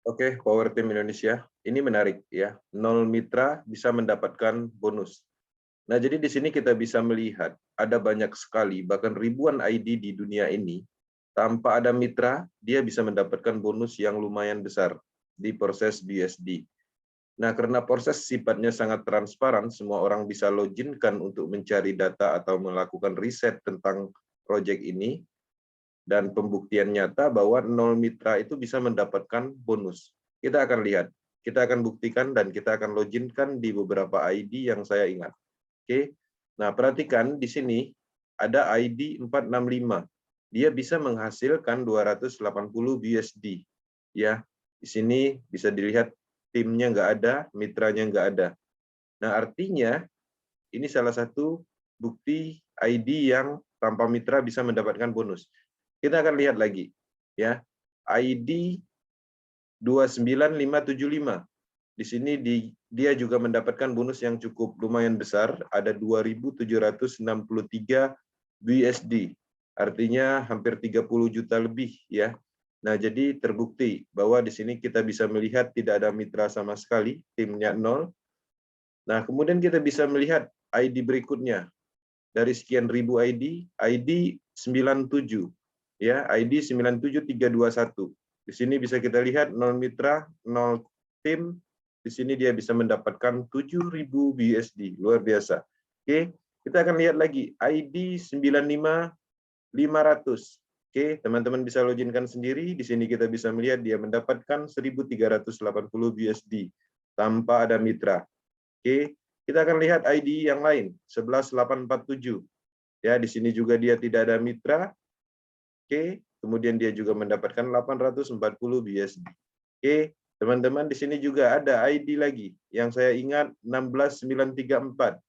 Oke, Power Team Indonesia. Ini menarik ya. 0 mitra bisa mendapatkan bonus. Nah, jadi di sini kita bisa melihat ada banyak sekali, bahkan ribuan ID di dunia ini. Tanpa ada mitra, dia bisa mendapatkan bonus yang lumayan besar di proses BUSD. Nah, karena proses sifatnya sangat transparan, semua orang bisa login-kan untuk mencari data atau melakukan riset tentang proyek ini, dan pembuktian nyata bahwa 0 mitra itu bisa mendapatkan bonus. Kita akan lihat, kita akan buktikan, dan kita akan login-kan di beberapa ID yang saya ingat. Oke, nah perhatikan di sini ada ID 465. Dia bisa menghasilkan 280 BUSD. Ya, di sini bisa dilihat timnya nggak ada, mitranya nggak ada. Nah, artinya ini salah satu bukti ID yang tanpa mitra bisa mendapatkan bonus. Kita akan lihat lagi, ya. ID 29575. Di sini dia juga mendapatkan bonus yang cukup lumayan besar, ada 2.763 BUSD. Artinya hampir 30 juta lebih ya. Nah, jadi terbukti bahwa di sini kita bisa melihat tidak ada mitra sama sekali, timnya 0. Nah, kemudian kita bisa melihat ID berikutnya. Dari sekian ribu ID 97 ya, ID 97321. Di sini bisa kita lihat 0 mitra, 0 tim. Di sini dia bisa mendapatkan 7.000 BUSD, luar biasa. Oke, kita akan lihat lagi ID 95500. Oke, teman-teman bisa loginkan sendiri. Di sini kita bisa melihat dia mendapatkan 1.380 BUSD tanpa ada mitra. Oke, kita akan lihat ID yang lain, 11847. Ya, di sini juga dia tidak ada mitra. Oke, kemudian dia juga mendapatkan 840 BUSD. Oke, teman-teman di sini juga ada ID lagi yang saya ingat 16934.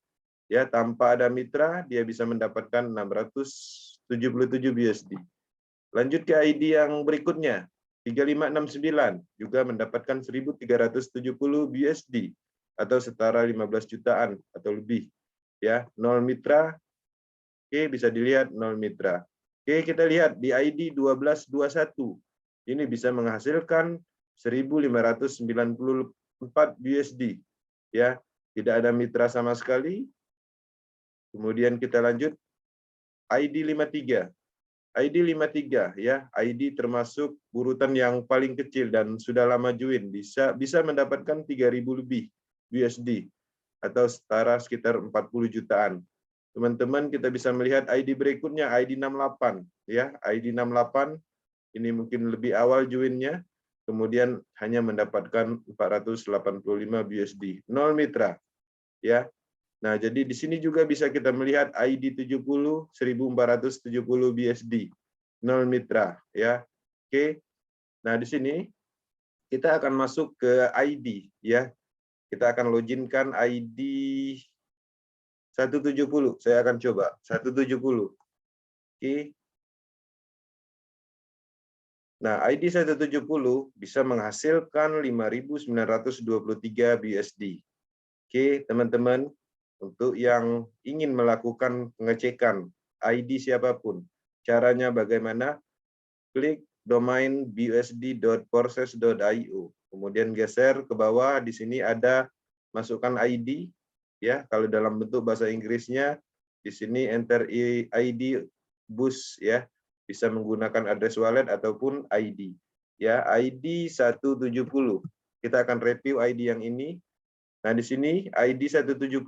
Ya, tanpa ada mitra dia bisa mendapatkan 677 BUSD. Lanjut ke ID yang berikutnya, 3569 juga mendapatkan 1.370 BUSD atau setara 15 jutaan atau lebih. Ya, 0 mitra. Oke, bisa dilihat 0 mitra. Oke, kita lihat di ID 1221. Ini bisa menghasilkan 1.594 BUSD. Ya, tidak ada mitra sama sekali. Kemudian kita lanjut ID 53. ID 53 ya, ID termasuk urutan yang paling kecil dan sudah lama join, bisa mendapatkan 3.000 lebih USD atau setara sekitar 40 jutaan. Teman-teman kita bisa melihat ID berikutnya ID 68 ya, ID 68 ini mungkin lebih awal joinnya, kemudian hanya mendapatkan 485 USD, 0 mitra ya. Nah, jadi di sini juga bisa kita melihat ID 70 1470 BSD 0 mitra ya. Oke. Nah, di sini kita akan masuk ke ID ya. Kita akan loginkan ID 170. Saya akan coba 170. Oke. Nah, ID 170 bisa menghasilkan 5.923 BSD. Oke, teman-teman, untuk yang ingin melakukan pengecekan ID siapapun, caranya bagaimana? Klik domain busd.porses.io, kemudian geser ke bawah, di sini ada masukkan ID, ya. Kalau dalam bentuk bahasa Inggrisnya, di sini enter ID bus, ya. Bisa menggunakan address wallet ataupun ID, ya. ID 170. Kita akan review ID yang ini. Nah, di sini ID 170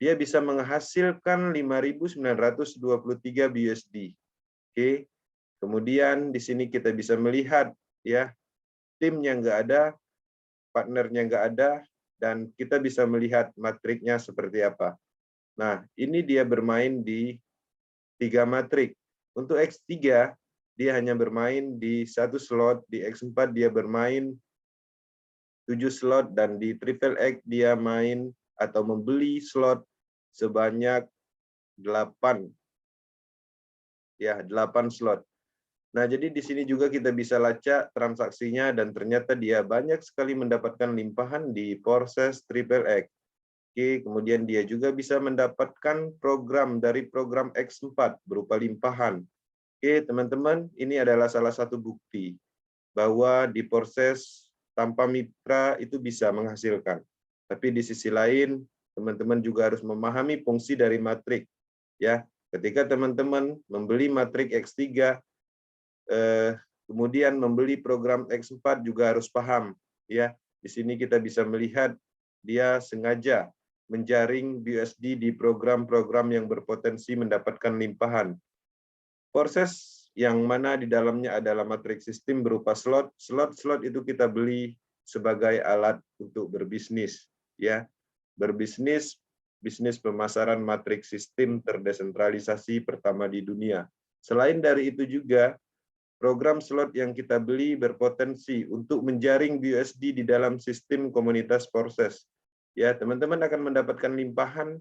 dia bisa menghasilkan 5.923 BUSD. Oke. Kemudian di sini kita bisa melihat ya, timnya nggak ada, partnernya nggak ada, dan kita bisa melihat matriknya seperti apa. Nah, ini dia bermain di 3 matrik. Untuk X3 dia hanya bermain di 1 slot, di X4 dia bermain 7 slot, dan di Triple X dia main atau membeli slot sebanyak 8. Ya, 8 slot. Nah, jadi di sini juga kita bisa lacak transaksinya, dan ternyata dia banyak sekali mendapatkan limpahan di Porses Triple X. Oke, kemudian dia juga bisa mendapatkan program dari program X4 berupa limpahan. Oke, teman-teman, ini adalah salah satu bukti bahwa di proses tanpa mitra itu bisa menghasilkan. Tapi di sisi lain, teman-teman juga harus memahami fungsi dari matrik. Ya, ketika teman-teman membeli matrik X3, kemudian membeli program X4 juga harus paham. Ya, di sini kita bisa melihat dia sengaja menjaring BUSD di program-program yang berpotensi mendapatkan limpahan. Proses yang mana di dalamnya adalah matrik sistem berupa slot. Slot-slot itu kita beli sebagai alat untuk berbisnis, ya. Berbisnis, bisnis pemasaran matrik sistem terdesentralisasi pertama di dunia. Selain dari itu juga, program slot yang kita beli berpotensi untuk menjaring BUSD di dalam sistem komunitas proses. Ya, teman-teman akan mendapatkan limpahan,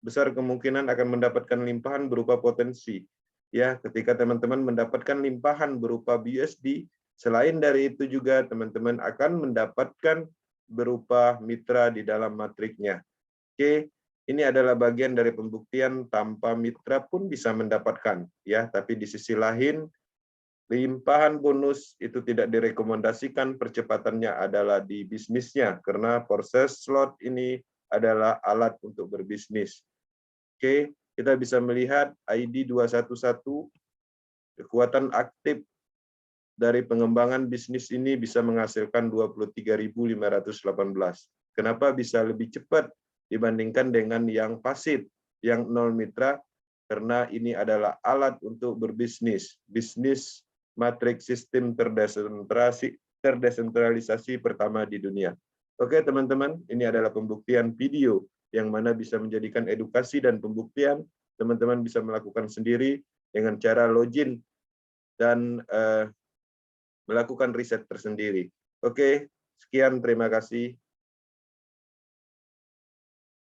besar kemungkinan akan mendapatkan limpahan berupa potensi. Ya, ketika teman-teman mendapatkan limpahan berupa BUSD, selain dari itu juga teman-teman akan mendapatkan berupa mitra di dalam matriknya. Oke, ini adalah bagian dari pembuktian tanpa mitra pun bisa mendapatkan, ya. Tapi di sisi lain, limpahan bonus itu tidak direkomendasikan, percepatannya adalah di bisnisnya karena proses slot ini adalah alat untuk berbisnis. Oke, kita bisa melihat ID 211, kekuatan aktif dari pengembangan bisnis ini bisa menghasilkan 23.518. Kenapa bisa lebih cepat dibandingkan dengan yang pasif, yang nol mitra? Karena ini adalah alat untuk berbisnis, bisnis matrik sistem terdesentralisasi pertama di dunia. Oke teman-teman, ini adalah pembuktian video yang mana bisa menjadikan edukasi dan pembuktian. Teman-teman bisa melakukan sendiri dengan cara login dan melakukan riset tersendiri. Oke, sekian, terima kasih.